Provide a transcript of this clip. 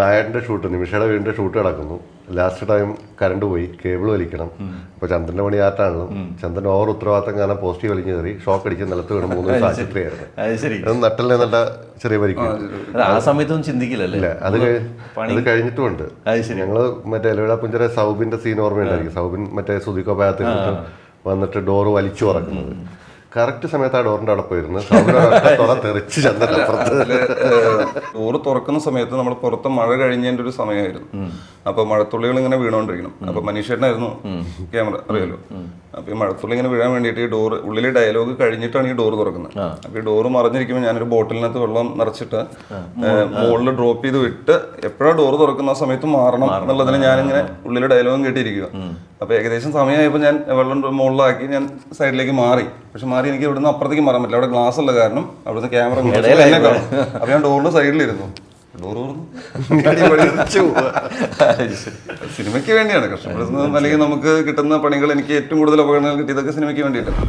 നായരുടെ ഷൂട്ട്, നിമിഷയുടെ വീടിന്റെ ഷൂട്ട് നടക്കുന്നു. ലാസ്റ്റ് ടൈം കറണ്ട് പോയി, കേബിൾ വലിക്കണം. അപ്പൊ ചന്ദ്രന്റെ പണി ആറ്റാണല്ലോ. ചന്ദ്രൻ ഓവർ ഉത്തരവാദിത്തം കാരണം പോസ്റ്റ് വലിഞ്ഞു കയറി ഷോക്ക് അടിച്ച് നിലത്ത് വീണ് 3 ദിവസം ആശുപത്രിയായിരുന്നു. നട്ടലിനെ നല്ല ചെറിയ പരിക്കും. ആ സമയത്തൊന്നും ചിന്തിക്കില്ലല്ലേ? അത് കഴിഞ്ഞിട്ടുമുണ്ട്. ഞങ്ങള് മറ്റേ എലവിള പുഞ്ചര സൗബിന്റെ സീൻ ഓർമ്മയുണ്ടായിരിക്കും. സൗബിൻ മറ്റേ സുധിക്കോപായത്തിൽ വന്നിട്ട് ഡോറ് വലിച്ചു തുറക്കുന്നത്. കറക്റ്റ് സമയത്ത് ആ ഡോറിന്റെ അവിടെ പോയിരുന്നു. തെറിച്ച് ഡോറ് തുറക്കുന്ന സമയത്ത് നമ്മൾ പുറത്ത് മഴ കഴിഞ്ഞതിന്റെ ഒരു സമയമായിരുന്നു. അപ്പൊ മഴത്തുള്ളികൾ ഇങ്ങനെ വീണോണ്ടിരിക്കണം. അപ്പൊ മനീഷേട്ടനായിരുന്നു ക്യാമറ, അറിയാലോ. അപ്പൊ ഈ മഴത്തുള്ളി ഇങ്ങനെ വീഴാൻ വേണ്ടിയിട്ട് ഈ ഡോറ് ഉള്ളിലെ ഡയലോഗ് കഴിഞ്ഞിട്ടാണ് ഈ ഡോറ് തുറക്കുന്നത്. അപ്പൊ ഈ ഡോറ് മറിഞ്ഞിരിക്കുമ്പോൾ ഞാനൊരു ബോട്ടിലിനകത്ത് വെള്ളം നിറച്ചിട്ട് മുകളിൽ ഡ്രോപ്പ് ചെയ്ത് വിട്ട് എപ്പോഴാണ് ഡോറ് തുറക്കുന്ന ആ സമയത്ത് മാറണം എന്നുള്ളതിന് ഞാനിങ്ങനെ ഉള്ളിലെ ഡയലോഗും കേട്ടിരിക്കുക. അപ്പൊ ഏകദേശം സമയമായപ്പോൾ ഞാൻ വെള്ളം മുകളിലാക്കി ഞാൻ സൈഡിലേക്ക് മാറി. പക്ഷെ മാറി എനിക്ക് ഇവിടുന്ന് അപ്പുറത്തേക്ക് മാറാൻ പറ്റില്ല, അവിടെ ഗ്ലാസ് ഉള്ള കാരണം അവിടുത്തെ ക്യാമറ എന്നെ കാണും. അപ്പൊ ഞാൻ ഡോറിന്റെ സൈഡിലിരുന്നു. ഡോറ് സിനിമയ്ക്ക് വേണ്ടിയാണ് കഷ്ടപ്പെടുന്നത്. അല്ലെങ്കിൽ നമുക്ക് കിട്ടുന്ന പണികൾ, എനിക്ക് ഏറ്റവും കൂടുതൽ അപകടങ്ങൾ കിട്ടിയതൊക്കെ സിനിമയ്ക്ക് വേണ്ടിയിട്ടാണ്.